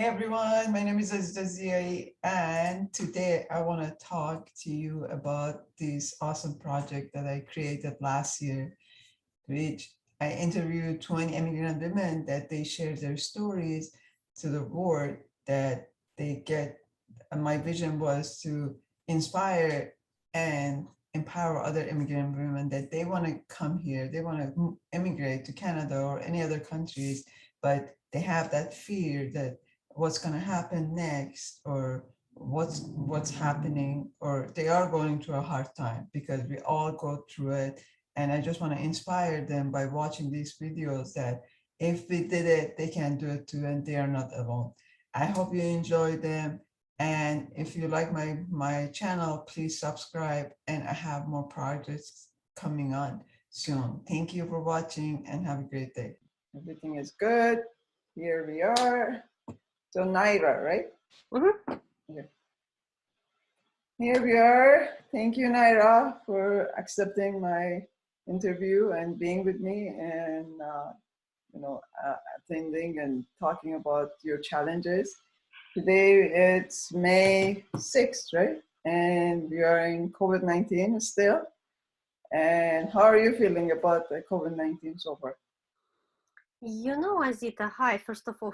Hey everyone, my name is Azita Ziaei, and today I want to talk to you about this awesome project that I created last year, which I interviewed 20 immigrant women that they share their stories to the world that they get. And my vision was to inspire and empower other immigrant women that they want to come here, they want to immigrate to Canada or any other countries, but they have that fear that what's going to happen next, or what's happening, or they are going through a hard time, because we all go through it. And I just want to inspire them by watching these videos that if we did it, they can do it too, and they are not alone. I hope you enjoy them. And if you like my channel, please subscribe, and I have more projects coming on soon. Thank you for watching and have a great day. Everything is good. Here we are. So Naira, right? Mm-hmm. Okay. Here we are. Thank you, Naira, for accepting my interview and being with me, and attending and talking about your challenges. Today it's May 6th, right? And we are in COVID-19 still. And how are you feeling about the COVID-19 so far? Azita, hi. First of all,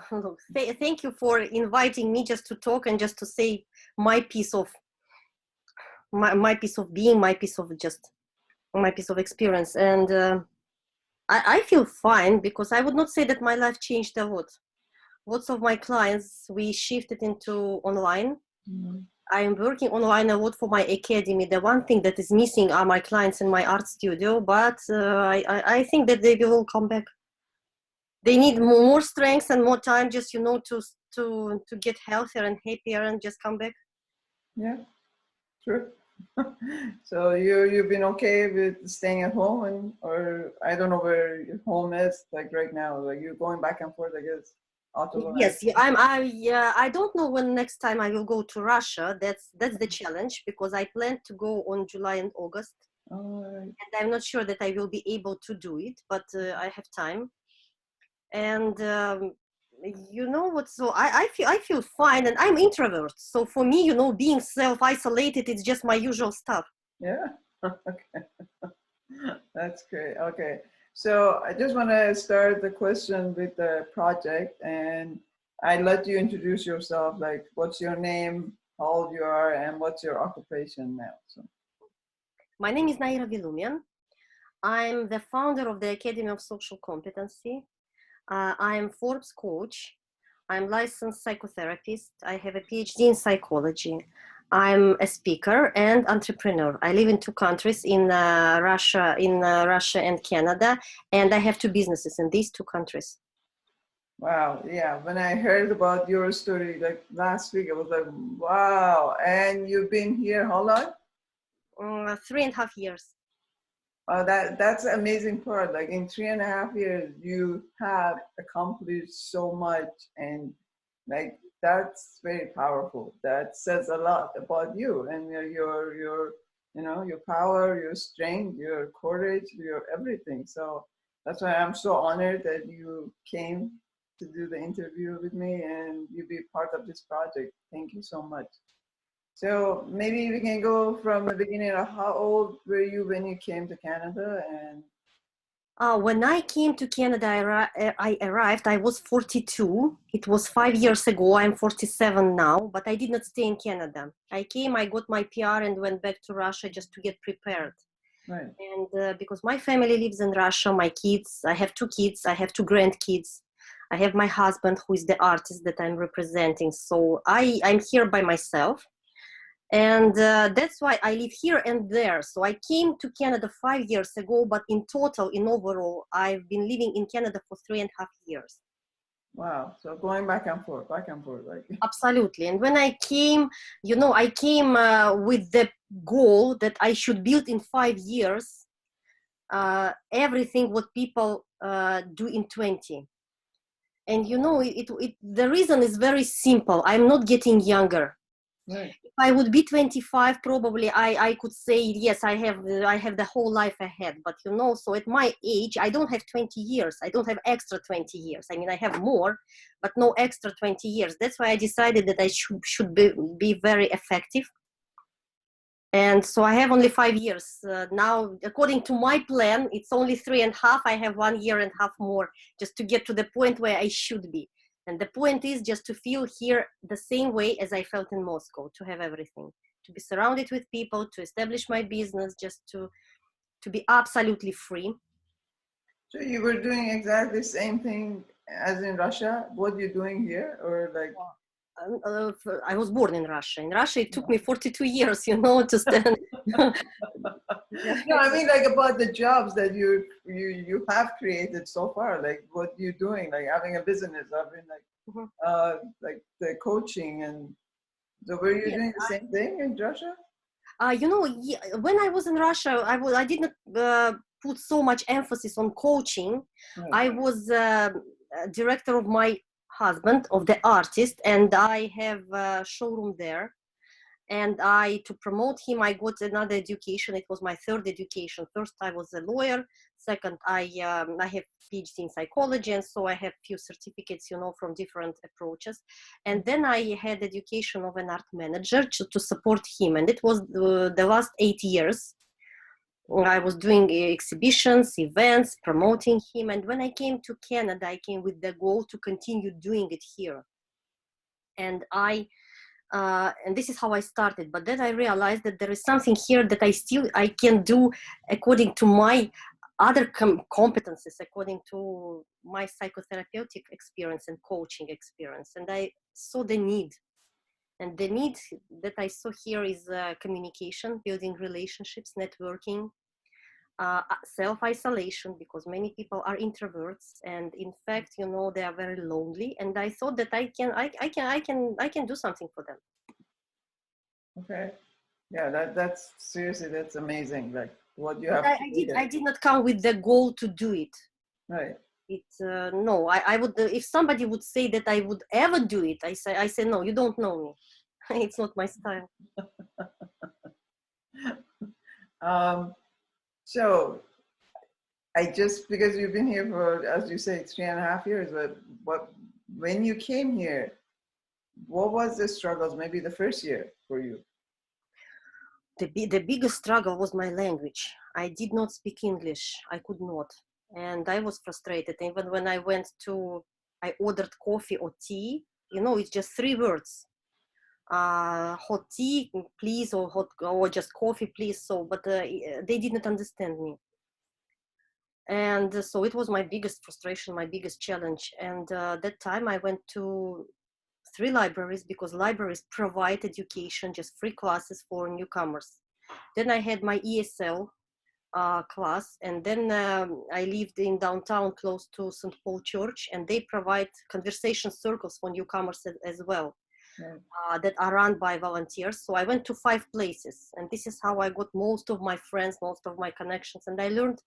thank you for inviting me just to talk and just to say my piece of being, my piece of experience. And I feel fine, because I would not say that my life changed a lot. Lots of my clients, we shifted into online. Mm-hmm. I'm working online a lot for my academy. The one thing that is missing are my clients in my art studio, but I think that they will all come back. They need more strength and more time, just to get healthier and happier and just come back. Yeah, sure. So you've been okay with staying at home, or I don't know where your home is like right now. Like you're going back and forth, I guess. Yes, I don't know when next time I will go to Russia. That's the challenge, because I plan to go on July and August. Right. And I'm not sure that I will be able to do it, but I have time. And so I feel fine, and I'm introvert, so for me, being self-isolated, it's just my usual stuff. Yeah. Okay. That's great. Okay, so I just want to start the question with the project, and I let you introduce yourself, like what's your name, how old you are, and what's your occupation now. So my name is Naira Velumyan. I'm the founder of the Academy of Social Competency. I'm Forbes coach. I'm licensed psychotherapist. I have a PhD in psychology. I'm a speaker and entrepreneur. I live in two countries, in Russia and Canada, and I have two businesses in these two countries. Wow, yeah. When I heard about your story like last week, I was like, wow. And you've been here how long? 3.5 years. Oh, that's the amazing part. Like in 3.5 years, you have accomplished so much, and like that's very powerful. That says a lot about you and your power, your strength, your courage, your everything. So that's why I'm so honored that you came to do the interview with me and you be part of this project. Thank you so much. So maybe we can go from the beginning of how old were you when you came to Canada? And when I came to Canada, I arrived, I was 42. It was 5 years ago. I'm 47 now, but I did not stay in Canada. I came, I got my PR and went back to Russia just to get prepared. right. And because my family lives in Russia, my kids, I have 2 kids, I have 2 grandkids. I have my husband, who is the artist that I'm representing. So I'm here by myself. And that's why I live here and there. So I came to Canada 5 years ago, but in total, in overall, I've been living in Canada for 3.5 years. Wow. So going back and forth. Like. Absolutely. And when I came, I came with the goal that I should build in 5 years everything what people do in 20. And the reason is very simple. I'm not getting younger. Right. If I would be 25, probably I could say, yes, I have the whole life ahead. But you know, so at my age, I don't have 20 years. I don't have extra 20 years. I mean, I have more, but no extra 20 years. That's why I decided that I should be very effective. And so I have only 5 years. Now, according to my plan, it's only 3.5. I have 1.5 years more just to get to the point where I should be. And the point is just to feel here the same way as I felt in Moscow, to have everything, to be surrounded with people, to establish my business, just to be absolutely free. So you were doing exactly the same thing as in Russia? What you're doing here, or like? I was born in Russia. In Russia, it took me 42 years, you know, to stand. No, I mean like about the jobs that you have created so far, like what you're doing, like having a business, having like the coaching, and so were you doing the same thing in Russia? You know, when I was in Russia, I did not put so much emphasis on coaching. Right. I was director of my husband, of the artist, and I have a showroom there. And to promote him, I got another education. It was my third education. First, I was a lawyer. Second, I have PhD in psychology, and so I have few certificates, you know, from different approaches. And then I had education of an art manager to support him. And it was the last 8 years. I was doing exhibitions, events, promoting him. And when I came to Canada, I came with the goal to continue doing it here. And and this is how I started. But then I realized that there is something here that I can do according to my other competencies, according to my psychotherapeutic experience and coaching experience. And I saw the need. And the need that I saw here is communication, building relationships, networking, self-isolation, because many people are introverts, and in fact, you know, they are very lonely. And I thought that I can do something for them. Okay, yeah, that's seriously, that's amazing. Like what you have. I did not come with the goal to do it. Right. It's no. I would if somebody would say that I would ever do it. I say no. You don't know me. It's not my style. So I just, because you've been here for, as you say, 3.5 years, but when you came here, what was the struggles, maybe the first year for you? The biggest struggle was my language. I did not speak English. I could not. And I was frustrated. Even when I I ordered coffee or tea, you know, it's just 3 words. Hot tea, please, or just coffee, please. So, but they didn't understand me. And so it was my biggest frustration, my biggest challenge. And that time I went to 3 libraries, because libraries provide education, just free classes for newcomers. Then I had my ESL class, and then I lived in downtown close to St. Paul Church, and they provide conversation circles for newcomers as well. Right. That are run by volunteers. So I went to 5 places, and this is how I got most of my friends, most of my connections, and I learned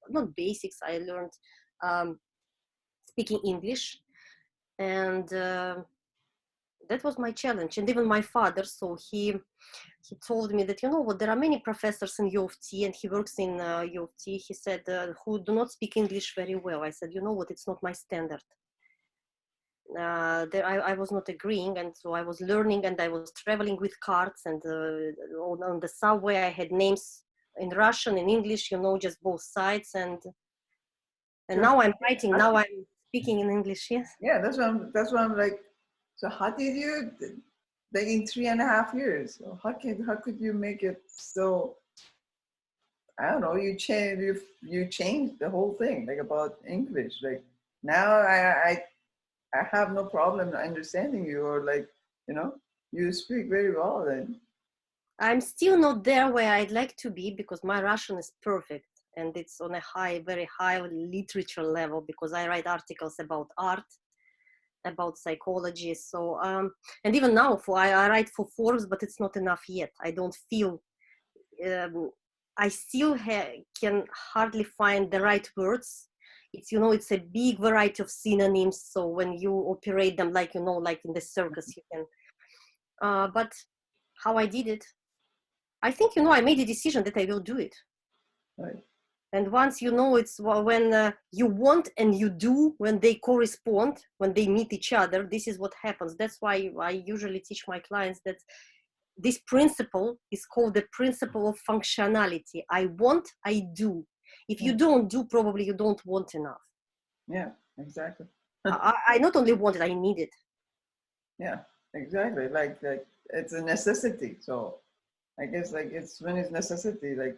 not basics, I learned speaking English, and that was my challenge. And even my father, so he told me that, you know what, there are many professors in U of T, and he works in U of T, he said, who do not speak English very well. I said, you know what, it's not my standard. I was not agreeing, and so I was learning, and I was traveling with cards, and on the subway I had names in Russian and English, you know, just both sides, and now I'm writing, now I'm speaking in English. Yes. Yeah, that's what I'm like. So how did you, like in 3.5 years, how could you make it so? I don't know. You changed the whole thing, like about English. Like now I have no problem understanding you, or like, you know, you speak very well then. I'm still not there where I'd like to be, because my Russian is perfect, and it's on a very high literature level, because I write articles about art, about psychology. So and even now I write for Forbes, but it's not enough yet. I don't feel I still can hardly find the right words. It's, you know, it's a big variety of synonyms. So when you operate them, like, you know, like in the circus, you can. But how I did it, I think, I made a decision that I will do it. Right. And once it's when you want and you do, when they correspond, when they meet each other, this is what happens. That's why I usually teach my clients that this principle is called the principle of functionality. I want, I do. If you don't do, probably you don't want enough. Yeah, exactly. I not only want it, I need it. Yeah, exactly. Like it's a necessity. So I guess like it's when it's necessity, like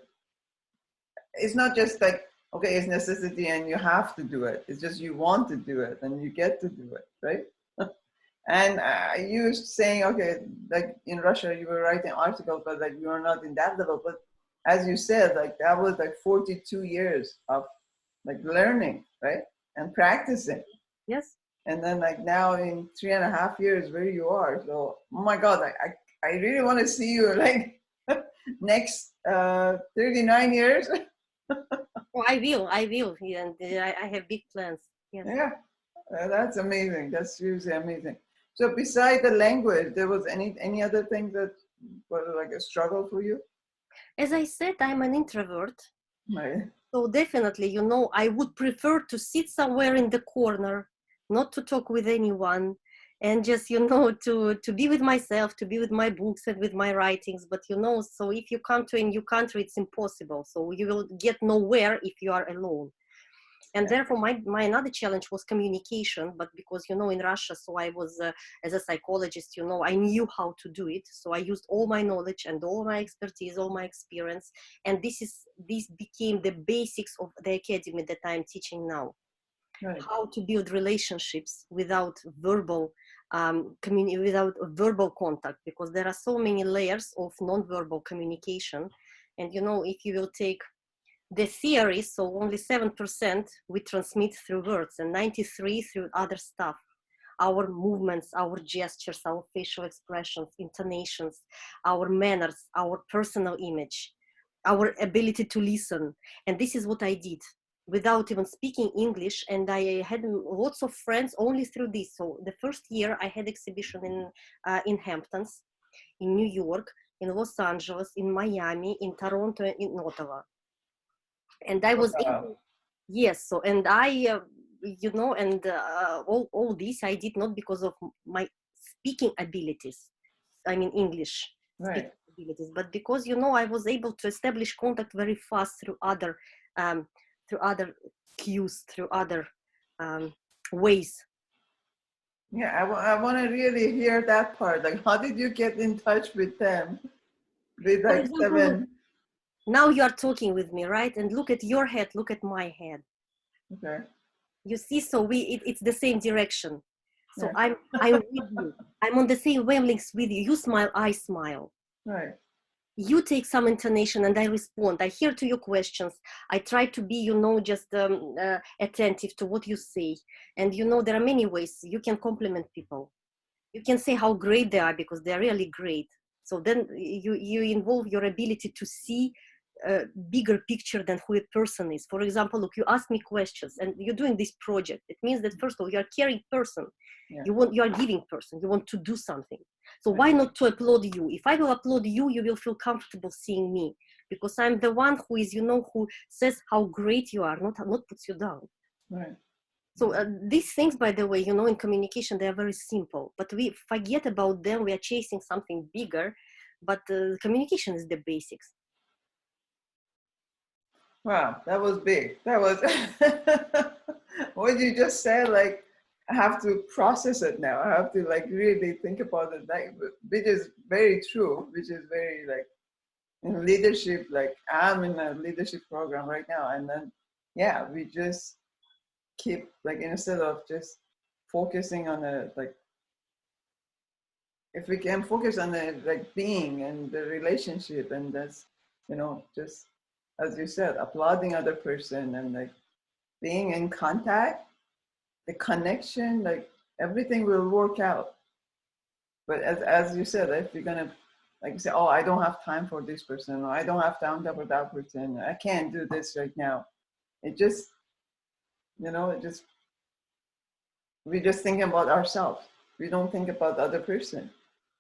it's not just like, okay, it's necessity and you have to do it. It's just you want to do it and you get to do it, right? And you saying, okay, like in Russia, you were writing articles, but like you are not in that level. But as you said, like that was like 42 years of like learning, right? And practicing. Yes. And then like now in 3.5 years, where you are. So, oh my God, I really want to see you like next 39 years. Oh, I will, and I have big plans. Yes. Yeah, that's amazing. That's seriously amazing. So beside the language, there was any other thing that was like a struggle for you? As I said, I'm an introvert. Right. So definitely, I would prefer to sit somewhere in the corner, not to talk with anyone, and just, to be with myself, to be with my books and with my writings. But, so if you come to a new country, it's impossible. So you will get nowhere if you are alone. And therefore my another challenge was communication, but because in Russia, so I was as a psychologist, I knew how to do it, so I used all my knowledge and all my expertise, all my experience, and this became the basics of the academy that I'm teaching now. Right. How to build relationships without verbal without verbal contact, because there are so many layers of non-verbal communication. And if you will take the theory, so only 7% we transmit through words and 93% through other stuff. Our movements, our gestures, our facial expressions, intonations, our manners, our personal image, our ability to listen. And this is what I did without even speaking English. And I had lots of friends only through this. So the first year I had exhibition in Hamptons, in New York, in Los Angeles, in Miami, in Toronto, and in Ottawa. And I was able, yes, so, and I and all this I did not because of my speaking abilities, I mean English speaking abilities, but because I was able to establish contact very fast through other cues, through other ways. Yeah, I want to really hear that part. Like, how did you get in touch with them? With like example, 7. Now you are talking with me, right? And look at your head, look at my head. Okay. You see, so it's the same direction. So yeah. I'm with you. I'm on the same wavelengths with you. You smile, I smile. Right. You take some intonation and I respond. I hear to your questions. I try to be, just attentive to what you say. And, there are many ways you can compliment people. You can say how great they are because they're really great. So then you involve your ability to see a bigger picture than who a person is. For example, look, you ask me questions and you're doing this project. It means that first of all, you're a caring person. Yeah. You are a giving person. You want to do something. So why not to applaud you? If I will applaud you, you will feel comfortable seeing me because I'm the one who is, who says how great you are, not puts you down. Right. So these things, by the way, in communication, they are very simple, but we forget about them. We are chasing something bigger, but communication is the basics. Wow, that was big. That was what you just said. Like, I have to process it now. I have to like really think about it. Like, which is very true. Which is very like in leadership. Like, I'm in a leadership program right now, and then yeah, we just keep like instead of just focusing on the like, if we can focus on the like being and the relationship, and that's just as you said, applauding other person and like being in contact, the connection, like everything will work out. But as you said, if you're gonna like say, oh, I don't have time for this person, or I don't have time for that person, I can't do this right now. It just, we just think about ourselves. We don't think about the other person.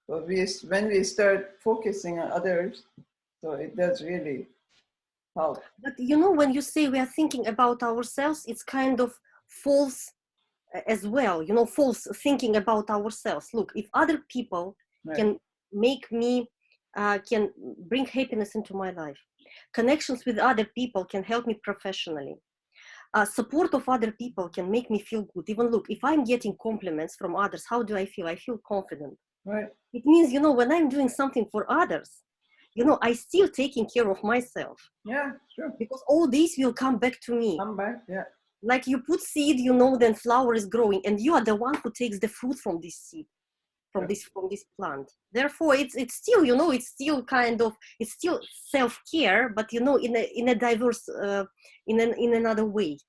But when we start focusing on others, so it does really help. But you know, when you say we are thinking about ourselves, it's kind of false as well, you know, false thinking about ourselves. Look, if other people Right. can make me, can bring happiness into my life, connections with other people can help me professionally. Support of other people can make me feel good. Even look, if I'm getting compliments from others, how do I feel? I feel confident. Right. It means, you know, when I'm doing something for others, you know, I still taking care of myself. Yeah, sure. Because all this will come back to me. Come back, yeah. Like you put seed, you know, then flower is growing, and you are the one who takes the fruit from this seed, from this plant. Therefore, it's still, you know, it's still kind of, it's still self-care, but you know, in a diverse, in another way.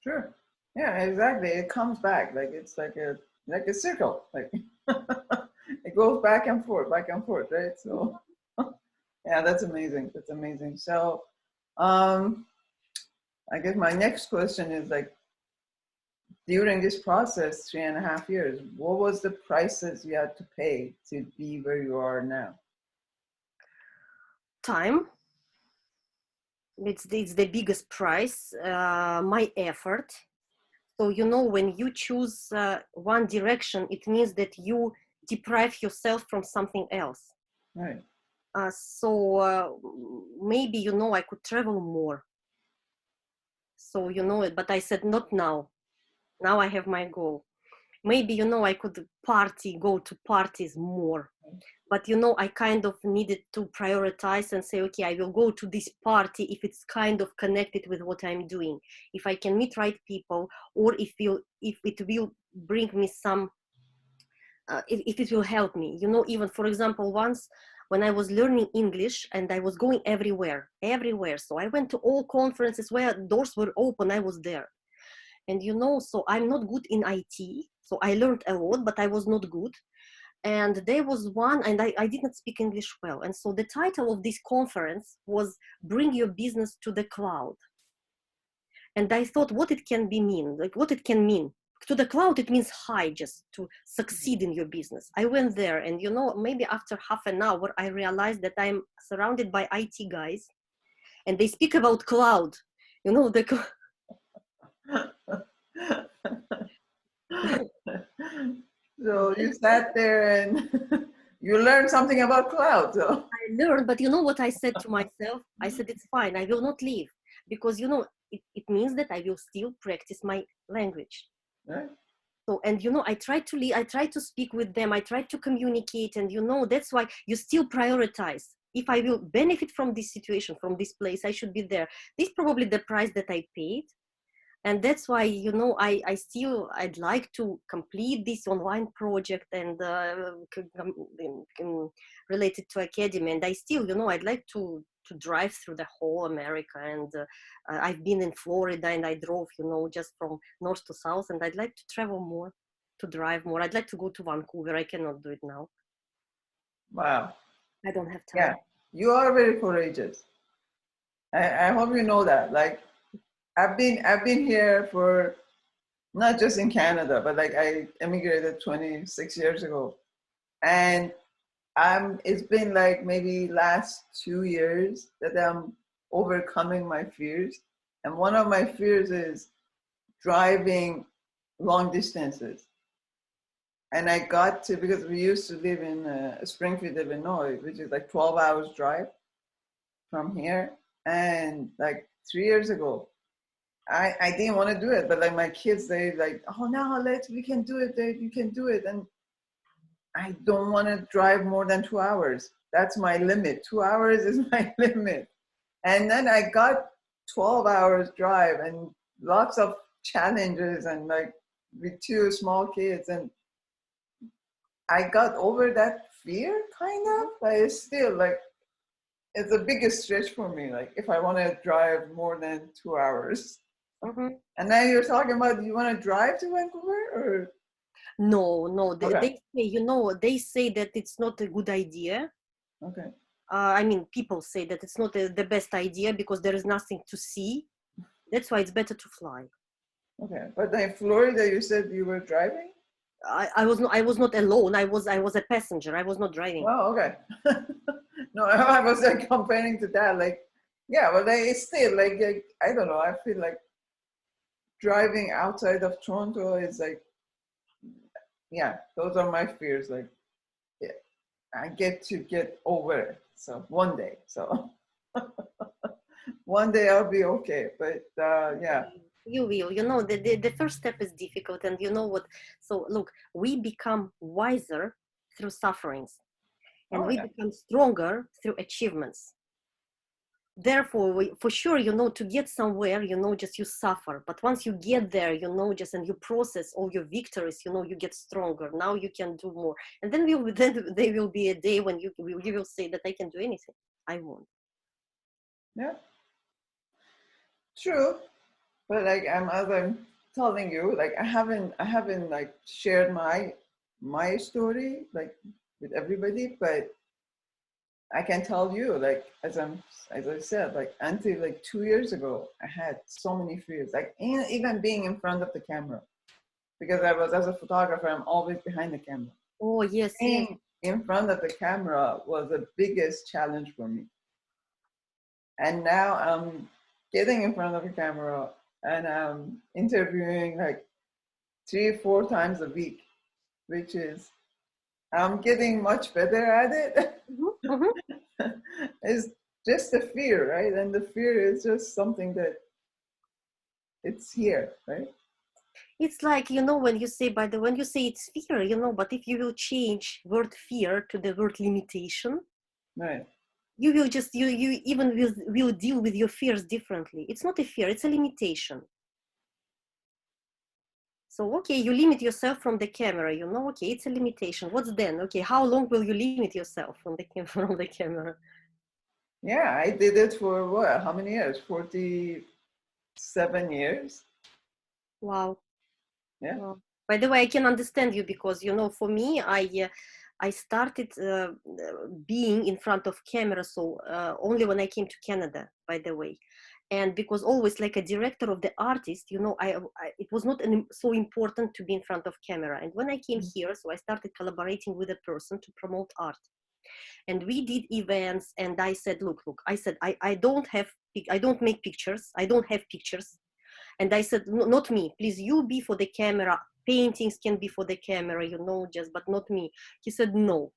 Sure. Yeah, exactly. It comes back. Like it's like a circle. Like it goes back and forth, right? So yeah, that's amazing. That's amazing. So I guess my next question is like, during this process, 3.5 years, what was the prices you had to pay to be where you are now? Time. It's the biggest price. My effort. So, you know, when you choose one direction, it means that you deprive yourself from something else. Right. So maybe, you know, I could travel more. So, you know, but I said, not now. Now I have my goal. Maybe, you know, I could go to parties more. But, you know, I kind of needed to prioritize and say, okay, I will go to this party if it's kind of connected with what I'm doing. If I can meet right people, or if it will bring me some, if it will help me. You know, even, for example, once when I was learning English and I was going everywhere. So I went to all conferences where doors were open, I was there. And, you know, so I'm not good in IT. So I learned a lot, but I was not good. And there was one, and I didn't speak English well. And so the title of this conference was Bring Your Business to the Cloud. And I thought what it can mean. To the cloud, it means high, just to succeed in your business. I went there, and, you know, maybe after half an hour, I realized that I'm surrounded by IT guys, and they speak about cloud. You know, So you sat there and you learned something about cloud. So. I learned, but you know what I said to myself? I said, it's fine, I will not leave. Because, you know, it means that I will still practice my language. Right. So, and, you know, I try to speak with them, I try to communicate, and, you know, that's why you still prioritize. If I will benefit from this situation, from this place, I should be there. This is probably the price that I paid. And that's why, you know, I'd like to complete this online project and related to academy. And I still, you know, I'd like to drive through the whole America. And I've been in Florida, and I drove, you know, just from north to south. And I'd like to travel more, to drive more. I'd like to go to Vancouver. I cannot do it now. Wow. I don't have time. Yeah, you are very courageous. I hope you know that. Like, I've been here for, not just in Canada, but like I immigrated 26 years ago, and it's been like maybe last 2 years that I'm overcoming my fears. And one of my fears is driving long distances. And I got to, because we used to live in Springfield, Illinois, which is like 12 hours drive from here. And like 3 years ago, I didn't want to do it, but like my kids, they like, oh no, we can do it, Dave, you can do it. And I don't want to drive more than 2 hours. That's my limit. 2 hours is my limit. And then I got 12 hours drive and lots of challenges, and like with 2 small kids. And I got over that fear kind of, but it's still like, it's the biggest stretch for me. Like if I want to drive more than 2 hours. Mm-hmm. And now you're talking about, you want to drive to Vancouver, or? No, Okay. they say, you know, they say that it's not a good idea. Okay. I mean, people say that it's not the best idea because there is nothing to see. That's why it's better to fly. Okay, but in Florida, you said you were driving? I was not alone. I was a passenger. I was not driving. Oh, okay. No, I was like comparing to that. Like, yeah, but like, it's still like I don't know. I feel like driving outside of Toronto is like, yeah, those are my fears. Like, yeah, I get over it. So one day, so one day I'll be okay. But yeah. You will. The first step is difficult, and you know what? So look, we become wiser through sufferings, and Oh we yeah. become stronger through achievements. Therefore, for sure, to get somewhere, just you suffer. But once you get there, just and you process all your victories, you get stronger. Now you can do more, and then then there will be a day when you will say that I can do anything. I won't. Yeah. True. But like as I'm telling you, like I haven't like shared my story like with everybody, but I can tell you, like as I said, like until like 2 years ago, I had so many fears, like even being in front of the camera, because I was as a photographer, I'm always behind the camera. Oh yes, yes. Being in front of the camera was the biggest challenge for me, and now I'm getting in front of the camera and I'm interviewing like 3 4 times a week, which is I'm getting much better at it. Mm-hmm, mm-hmm. It's just a fear, right? And the fear is just something that it's here, right? It's like, when you say, when you say it's fear, but if you will change word fear to the word limitation, Right. you will just, you even will deal with your fears differently. It's not a fear, it's a limitation. So, okay, you limit yourself from the camera, okay, it's a limitation. What's then? Okay, how long will you limit yourself from from the camera? Yeah, I did it for what? How many years? 47 years. Wow. Yeah. Wow. By the way, I can understand you because, for me, I started being in front of camera, so only when I came to Canada, by the way. And because always like a director of the artist, it was not so important to be in front of camera. And when I came here, so I started collaborating with a person to promote art. And we did events, and I said, look, I said, I don't make pictures. I don't have pictures. And I said, no, not me, please, you be for the camera. Paintings can be for the camera, but not me. He said, no.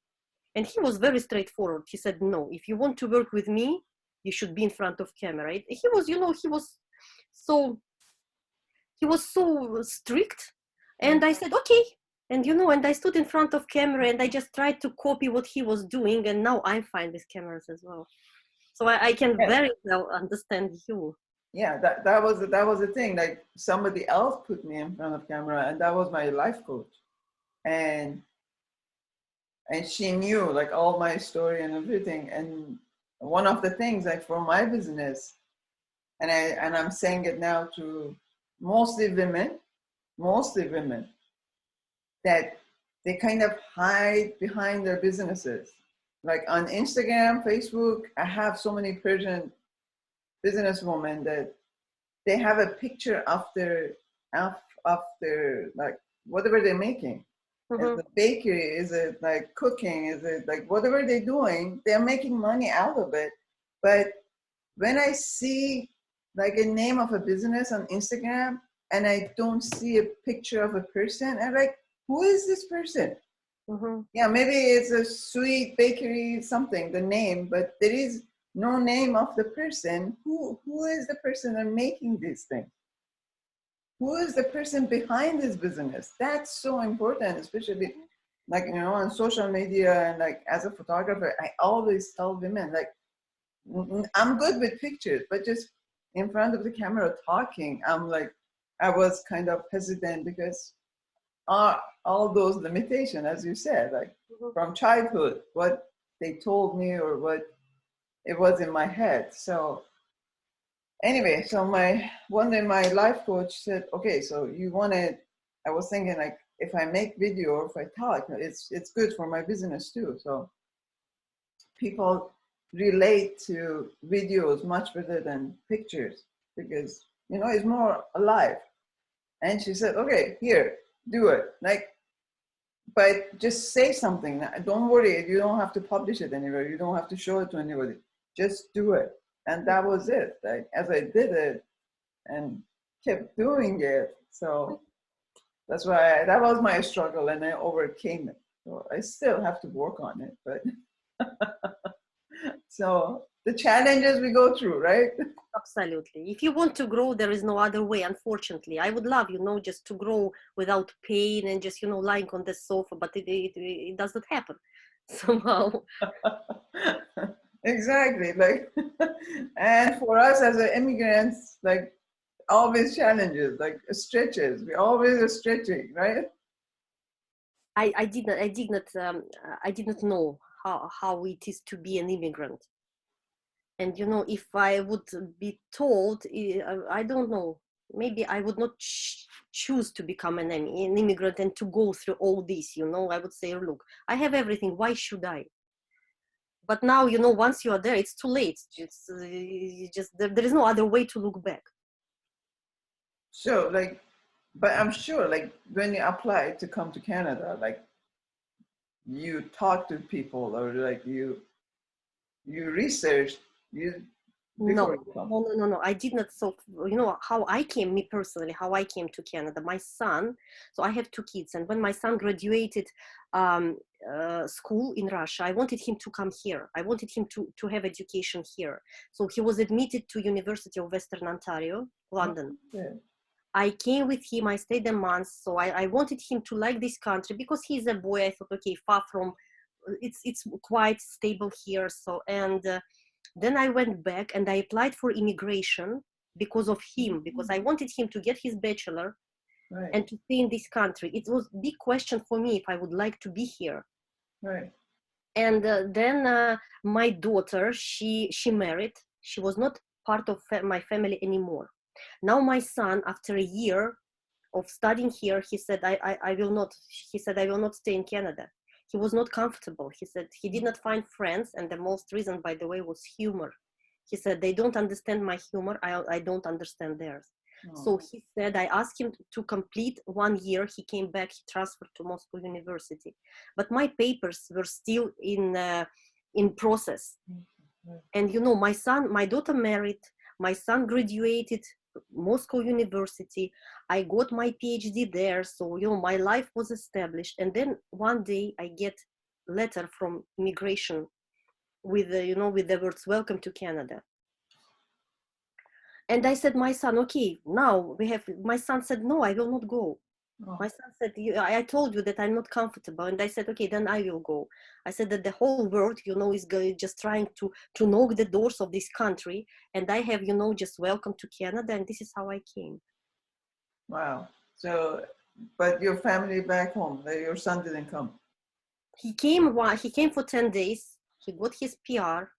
And he was very straightforward. He said, no, if you want to work with me, you should be in front of camera. He was, he was so strict. And I said, okay. And, and I stood in front of camera and I just tried to copy what he was doing. And now I'm fine with cameras as well. So I can Yeah. very well understand you. Yeah, that was the thing. Like somebody else put me in front of camera, and that was my life coach, and she knew like all my story and everything. And one of the things, like for my business, and I'm saying it now to mostly women, that they kind of hide behind their businesses. Like on Instagram, Facebook, I have so many Persian businesswomen that they have a picture of their like whatever they're making. Is Mm-hmm. it bakery? Is it like cooking? Is it like whatever they're doing? They're making money out of it. But when I see like a name of a business on Instagram and I don't see a picture of a person, I'm like, who is this person? Mm-hmm. Yeah, maybe it's a sweet bakery, something, the name, but there is no name of the person. Who is the person that making these things? Who is the person behind this business? That's so important, especially like on social media. And like as a photographer, I always tell women like, I'm good with pictures, but just in front of the camera talking, I was kind of hesitant because all those limitations, as you said, like from childhood, what they told me or what it was in my head. So anyway, so one day my life coach said, okay, so I was thinking like, if I make video or if I talk, it's good for my business too. So people relate to videos much better than pictures because, it's more alive. And she said, okay, here, do it. Like, but just say something. Don't worry. You don't have to publish it anywhere. You don't have to show it to anybody. Just do it. And that was it. Like, as I did it and kept doing it. So that's why that was my struggle, and I overcame it. So I still have to work on it, but so the challenges we go through, right? Absolutely. If you want to grow, there is no other way, unfortunately. I would love, just to grow without pain and just, lying on the sofa, but it does not happen somehow. Exactly. Like, and for us as an immigrants, like, always challenges, like stretches. We always are stretching, right? I did not know how it is to be an immigrant. And, if I would be told, I don't know, maybe I would not choose to become an immigrant and to go through all this, I would say, look, I have everything. Why should I? But now, once you are there, it's too late. There is no other way to look back. So, like, but I'm sure, like, when you apply to come to Canada, like, you talk to people, or like you research before you come. No. I did not. So, how I came, me personally, how I came to Canada. My son, so I have two kids, and when my son graduated school in Russia, I wanted him to come here. I wanted him to have education here. So he was admitted to University of Western Ontario, London. Okay. I came with him. I stayed a month. So I wanted him to like this country because he's a boy. I thought, okay, far from, it's quite stable here. So, and then I went back and I applied for immigration because of him, because I wanted him to get his bachelor, right, and to stay in this country. It was a big question for me if I would like to be here. Right. And then my daughter, she married. She was not part of my family anymore. Now my son, after a year of studying here, he said, I will not stay in Canada. He was not comfortable. He said he did not find friends. And the most reason, by the way, was humor. He said, they don't understand my humor. I don't understand theirs. Oh. So he said, I asked him to complete 1 year. He came back, he transferred to Moscow University. But my papers were still in process. Mm-hmm. And my daughter married, my son graduated Moscow University. I got my PhD there. So, my life was established. And then one day I get a letter from immigration with the words, welcome to Canada. And I said, my son, okay, now my son said, no, I will not go. Oh. My son said, I told you that I'm not comfortable. And I said, okay, then I will go. I said that the whole world, is just trying to knock the doors of this country. And I have, just welcome to Canada. And this is how I came. Wow. So, but your family back home, your son didn't come? He came for 10 days. He got his PR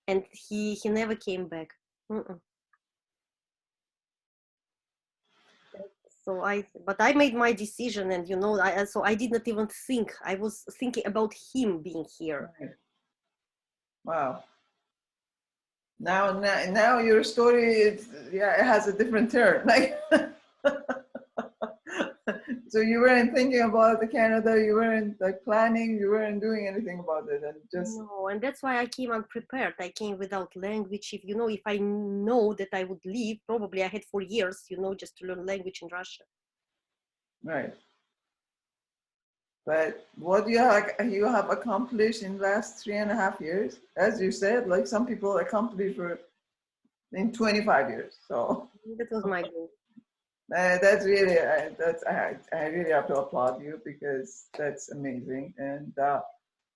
and he never came back. Mm-mm. So but I made my decision, and so I did not even think. I was thinking about him being here. Right. Wow. Now your story it has a different turn. Like, so you weren't thinking about the Canada, you weren't like planning, you weren't doing anything about it, and just no. And that's why I came unprepared. I came without language. If I know that I would leave, probably I had 4 years, just to learn language in Russia. Right. But what you have accomplished in the last 3.5 years, as you said, like some people accomplish in 25 years. So that was my goal. That's really, I really have to applaud you, because that's amazing. And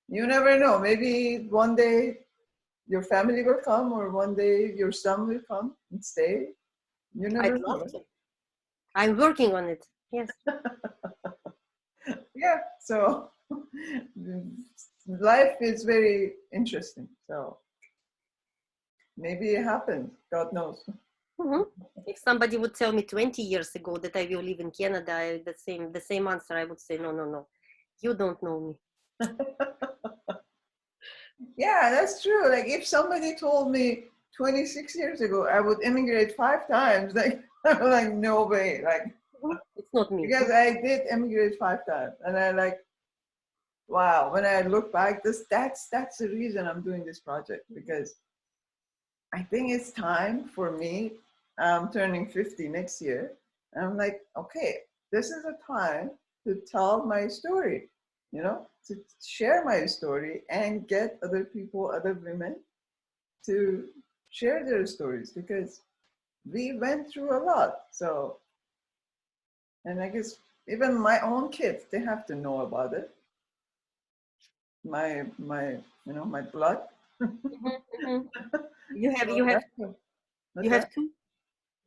you never know, maybe one day your family will come, or one day your son will come and stay. You never know. Love to. I'm working on it. Yes. Yeah. So life is very interesting. So maybe it happens. God knows. Mm-hmm. If somebody would tell me 20 years ago that I will live in Canada, the same answer, I would say, no, you don't know me. Yeah, that's true. Like, if somebody told me 26 years ago I would immigrate 5 times, like, I'm like, no way. Like, it's not me. Because I did immigrate 5 times, and I like wow, when I look back, that's the reason I'm doing this project, because I think it's time for me. I'm turning 50 next year. And I'm like, okay, this is a time to tell my story, to share my story and get other people, other women to share their stories, because we went through a lot. So, and I guess even my own kids, they have to know about it. My blood. Mhm. You have So you have what's you have that? two?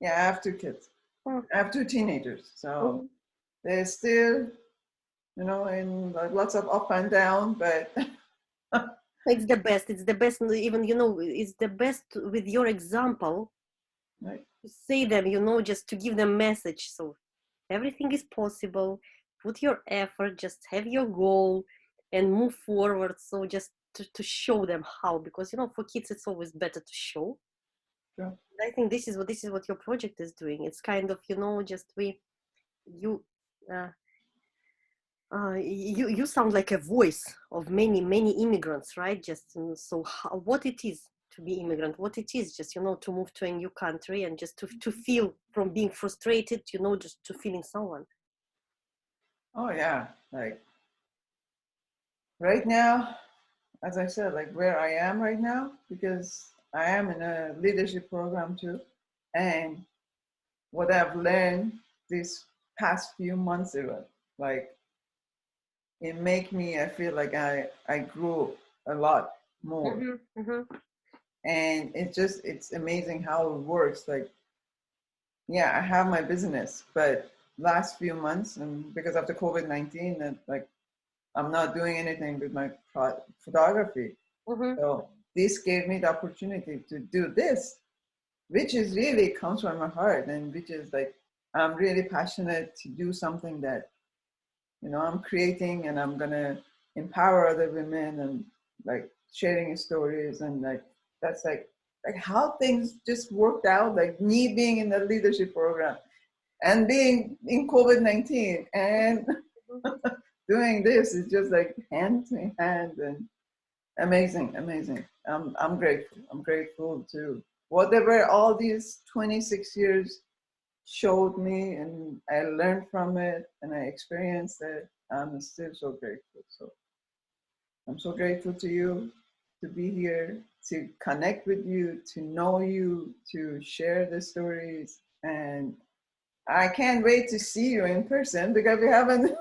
Yeah, I have two kids. Oh, I have two teenagers. So mhm. they're still, in like lots of up and down, but It's the best. It's the best. Even it's the best with your example like, to say them. Just to give them message. So everything is possible. Put your effort. Just have your goal and move forward. So just to show them how, because for kids it's always better to show. sure. I think this is what your project is doing. It's kind of just you. Uh, you sound like a voice of many immigrants, right? Just so what it is to be immigrant, what it is just to move to a new country and just to feel from being frustrated, just to feeling someone. Oh yeah, like right now, as I said, like where I am right now, because I am in a leadership program too, and what I've learned these past few months, like it make me, I feel like I grew a lot more. Mm-hmm, mm-hmm, And it's amazing how it works. Like, yeah, I have my business, but last few months, and because of the COVID-19, and like I'm not doing anything with my photography. mm-hmm. So this gave me the opportunity to do this, which is really comes from my heart, and which is like I'm really passionate to do something that I'm creating, and I'm gonna empower other women, and like sharing stories, and like that's like how things just worked out, like me being in the leadership program and being in COVID-19 and doing this is just like hand in hand, and amazing. I'm grateful. I'm grateful to whatever all these 26 years showed me, and I learned from it, and I experienced it. I'm still so grateful. So I'm so grateful to you, to be here, to connect with you, to know you, to share the stories. And I can't wait to see you in person, because we haven't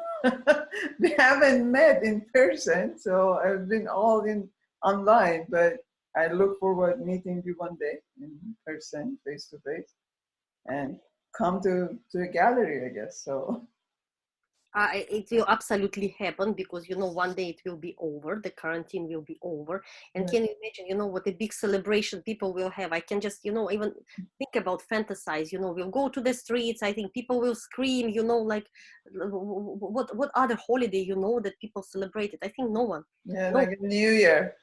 we haven't met in person. So I've been all in online, but I look forward to meeting you one day in person, face to face, and come to a gallery, I guess. So It will absolutely happen, because one day it will be over, the quarantine will be over, and yeah, can you imagine what a big celebration people will have? I can just even think about, fantasize, we'll go to the streets. I think people will scream, like what other holiday that people celebrated? I think no one. yeah, No, like a New Year.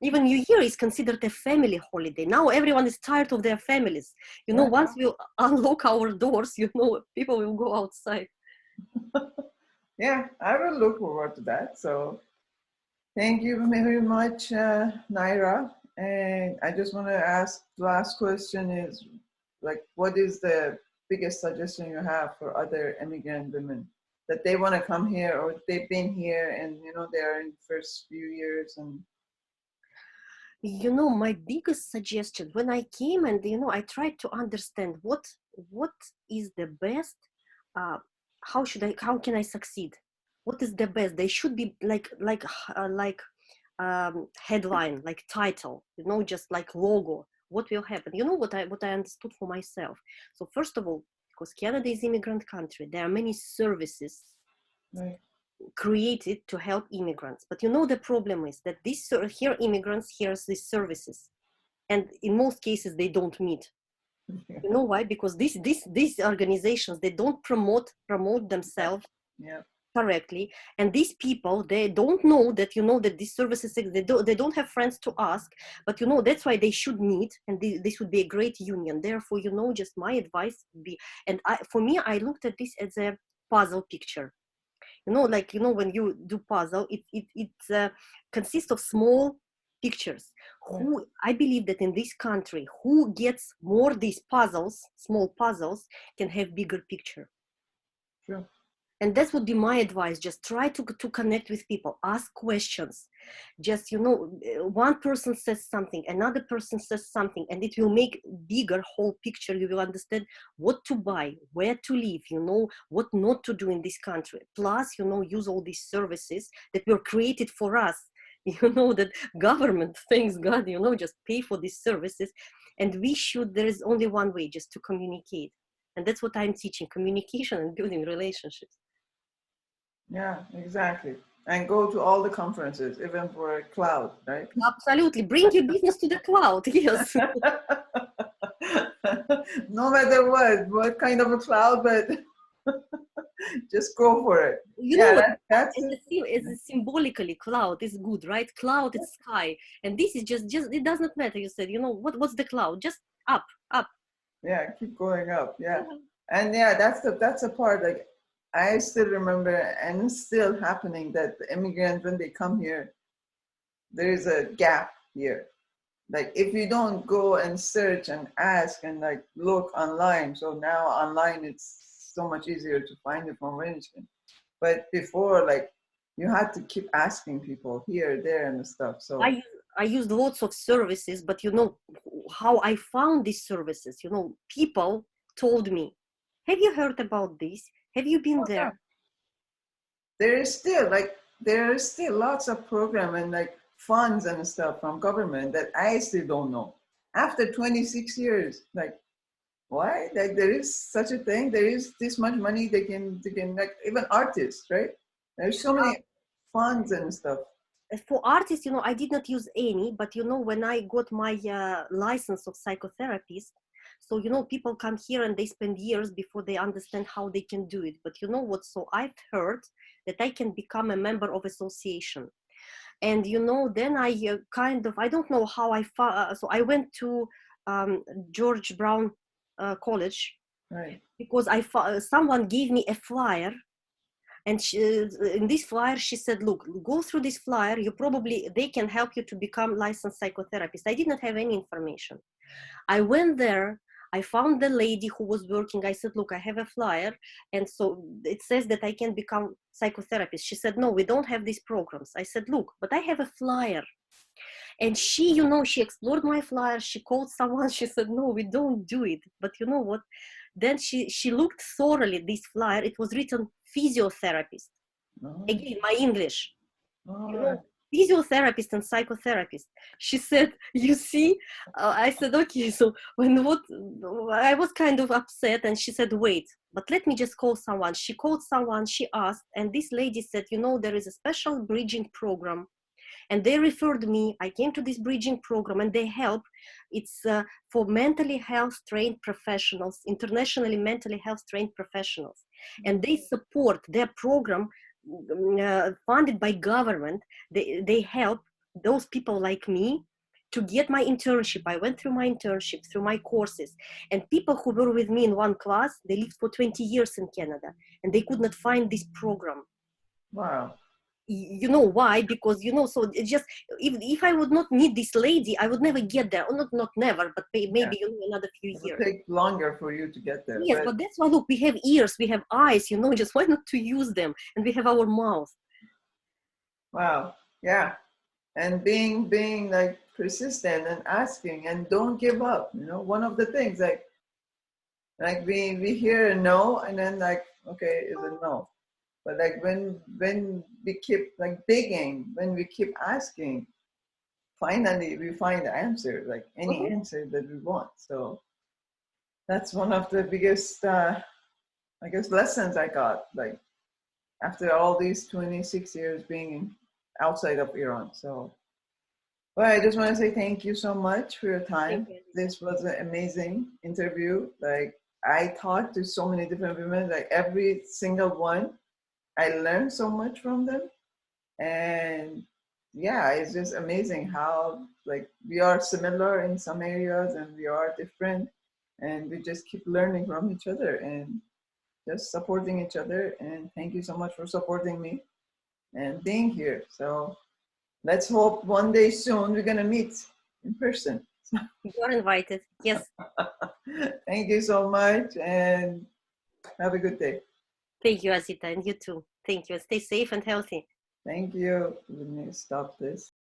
even New Year is considered a family holiday. Now everyone is tired of their families. Yeah, Once we unlock our doors, people will go outside. yeah, I will look forward to that. So thank you very much, Naira. And I just want to ask, the last question is, like, what is the biggest suggestion you have for other immigrant women that they want to come here, or they've been here and they're in the first few years and My biggest suggestion when I came, and I tried to understand what is the best. uh, how can I succeed? What is the best? They should be like headline, like title, just like logo. What will happen? What I understood for myself. So first of all, because Canada is immigrant country, there are many services like, created to help immigrants. But the problem is that here immigrants here's these services, and in most cases they don't meet. Why? Because these organizations, they don't promote themselves yeah, correctly, and these people, they don't know that that these services, they don't have friends to ask. But that's why they should meet, and this would be a great union. Therefore, just my advice would be, and for me, I looked at this as a puzzle picture. Like, when you do puzzle, it consists of small pictures. Who, I believe that in this country, who gets more these puzzles, small puzzles, can have bigger picture. Sure. And that would be my advice. Just try to connect with people, ask questions. Just, one person says something, another person says something, and it will make bigger whole picture. You will understand what to buy, where to live, what not to do in this country. Plus, use all these services that were created for us. That government, thanks God, just pay for these services. And there is only one way, just to communicate. And that's what I'm teaching, communication and building relationships. Yeah, exactly. And go to all the conferences, even for a cloud, right? Absolutely. Bring your business to the cloud. Yes. No matter what kind of a cloud, but just go for it. That's it. It's symbolically cloud is good, right? Cloud is sky. And this is just it does not matter. You said, what's the cloud? Just up. Yeah, keep going up. Yeah. And yeah, that's the part, like, I still remember, and it's still happening, that the immigrants, when they come here, there is a gap here. Like, if you don't go and search and ask and like look online, so now online it's so much easier to find information. But before, like, you had to keep asking people here, there, and stuff. So I used lots of services, but how I found these services, people told me, have you heard about this? Have you been there? Yeah. There is still lots of program and like funds and stuff from government that I still don't know. After 26 years, like, why? Like, there is such a thing. There is this much money they can like, even artists, right? There's so many funds and stuff. For artists, I did not use any, but when I got my license of psychotherapist, so people come here and they spend years before they understand how they can do it. But you know what? So I've heard that I can become a member of association, and then I I don't know how I found. So I went to George Brown College, Right. because someone gave me a flyer. And in this flyer, she said, look, go through this flyer. They can help you to become licensed psychotherapist. I did not have any information. I went there. I found the lady who was working. I said, look, I have a flyer. And so it says that I can become psychotherapist. She said, no, we don't have these programs. I said, look, but I have a flyer. And she, she explored my flyer. She called someone. She said, no, we don't do it. But you know what? Then she looked thoroughly this flyer. It was written physiotherapist. Again, my English. Physiotherapist and psychotherapist. She said, you see, I said, okay, so I was kind of upset, and she said, wait, but let me just call someone. She called someone, she asked, and this lady said, there is a special bridging program. And they referred me. I came to this bridging program, and they help. It's for mentally health trained professionals, internationally mentally health trained professionals. And they support their program, funded by government. They help those people like me to get my internship. I went through my internship, through my courses. And people who were with me in one class, they lived for 20 years in Canada, and they could not find this program. Wow. You know why? Because so it just, if I would not meet this lady, I would never get there. Or not never, but maybe another few years. It will take longer for you to get there. Yes, but that's why, look, we have ears, we have eyes, just why not to use them? And we have our mouth. Wow. Yeah. And being like persistent and asking, and don't give up. One of the things, like we hear a no, and then like, okay, is a no. But like when we keep like digging, when we keep asking, finally we find the answer, like any answer that we want. So that's one of the biggest, I guess, lessons I got, like, after all these 26 years being outside of Iran. So, well, I just want to say thank you so much for your time. This was an amazing interview. Like, I talked to so many different women, like every single one. I learned so much from them. And yeah, it's just amazing how, like, we are similar in some areas and we are different, and we just keep learning from each other. And just supporting each other. And thank you so much for supporting me and being here. So let's hope one day soon we're gonna meet in person. You're invited. Yes. Thank you so much and have a good day. Thank you, Azita, and you too. Thank you. Stay safe and healthy. Thank you. Let me stop this.